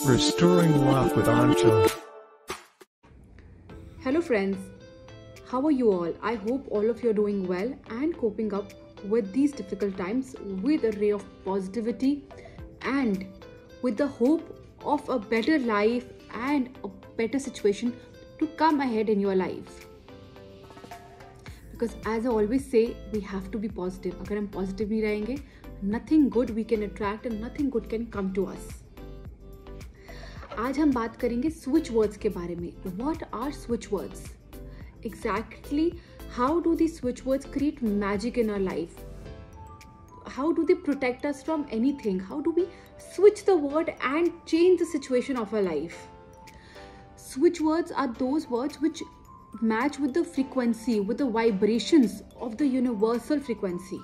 Restoring Love with Anshul. Hello friends, how are you all? I hope all of you are doing well and coping up with these difficult times with a ray of positivity and with the hope of a better life and a better situation to come ahead in your life. Because as I always say, we have to be positive. अगर हम positive नहीं रहेंगे, nothing good we can attract and nothing good can come to us. आज हम बात करेंगे switch words के बारे में. What are switch words? Exactly, how do these switch words create magic in our life? How do they protect us from anything? How do we switch the word and change the situation of our life? Switch words are those words which match with the frequency, with the vibrations of the universal frequency.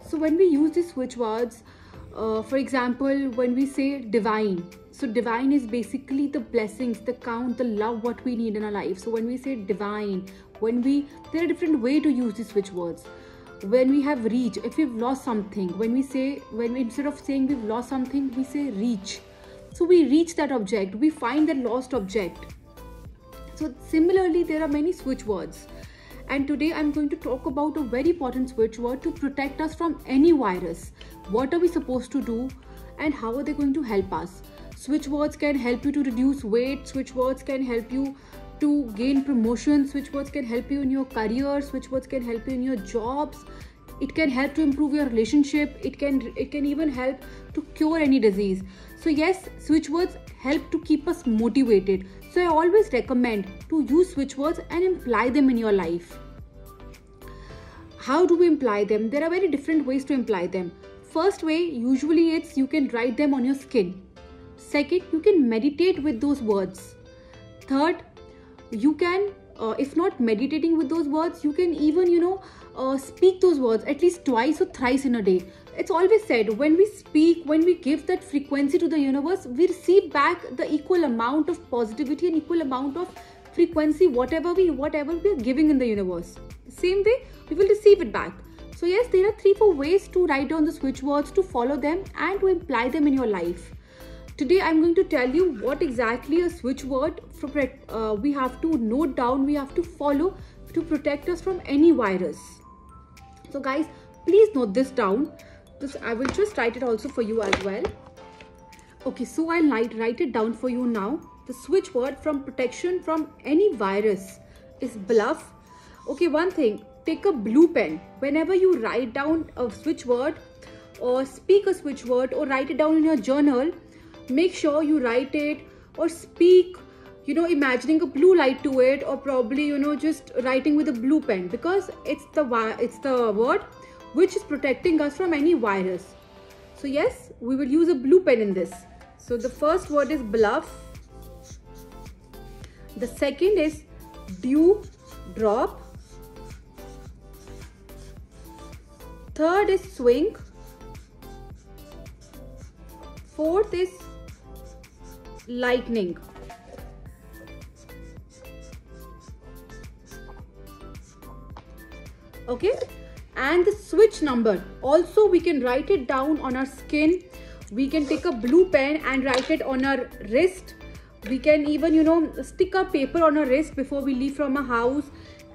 So when we use these switch words, for example, when we say divine, so divine is basically the blessings, the count, the love what we need in our life. So when we say divine, there are different ways to use these switch words. When we have reach, if we've lost something, when we instead of saying we've lost something, we say reach. So we reach that object, we find that lost object. So similarly, there are many switch words. And today I'm going to talk about a very important switch word to protect us from any virus. What are we supposed to do and how are they going to help us? Switch words can help you to reduce weight. Switch words can help you to gain promotion. Switch words can help you in your career. Switch words can help you in your jobs. It can help to improve your relationship. It can even help to cure any disease. So yes, switch words help to keep us motivated. So I always recommend to use switch words and imply them in your life. How do we imply them? There are very different ways to imply them. First way, usually it's you can write them on your skin. Second, you can meditate with those words. Third, you can, if not meditating with those words, you can even, speak those words at least twice or thrice in a day. It's always said, when we speak, when we give that frequency to the universe, we receive back the equal amount of positivity and equal amount of frequency, whatever we are giving in the universe. Same way, we will receive it back. So yes, there are 3-4 ways to write down the switch words, to follow them and to imply them in your life. Today I'm going to tell you what exactly a switch word we have to note down, we have to follow to protect us from any virus. So guys, please note this down. I will just write it also for you as well. Okay, so I'll write it down for you now. The switch word from protection from any virus is bluff. Okay, one thing, take a blue pen. Whenever you write down a switch word or speak a switch word or write it down in your journal, make sure you write it or speak, imagining a blue light to it, or probably, just writing with a blue pen, because it's the word which is protecting us from any virus. So yes, we will use a blue pen in this. So the first word is bluff. The second is dew drop. Third is swing. Fourth is lightning. Okay, and the switch number also we can write it down on our skin. We can take a blue pen and write it on our wrist. We can even stick a paper on our wrist before we leave from a house,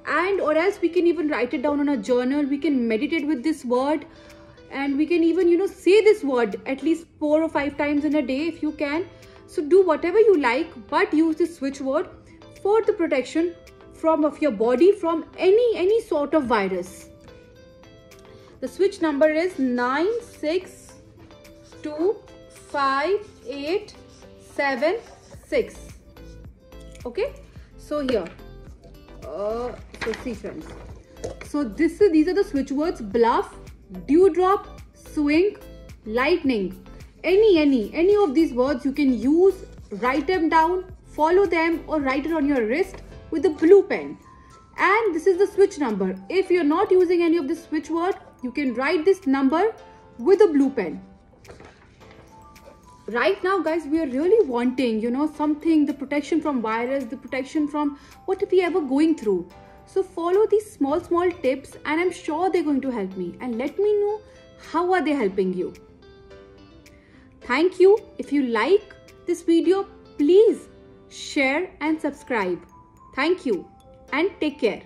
and or else we can even write it down on a journal. We can meditate with this word, and we can even say this word at least 4 or 5 times in a day if you can. So do whatever you like, but use this switch word for the protection of your body from any sort of virus. The switch number is 962586. Okay, so here, so see friends, so these are the switch words: bluff, dewdrop, swing, lightning. Any of these words you can use, write them down, follow them, or write it on your wrist with a blue pen. And this is the switch number. If you're not using any of this switch word, you can write this number with a blue pen. Right now guys, we are really wanting something, the protection from virus, the protection from what if we ever going through. So follow these small tips, and I'm sure they're going to help me, and let me know how are they helping you. Thank you. If you like this video, please share and subscribe. Thank you and take care.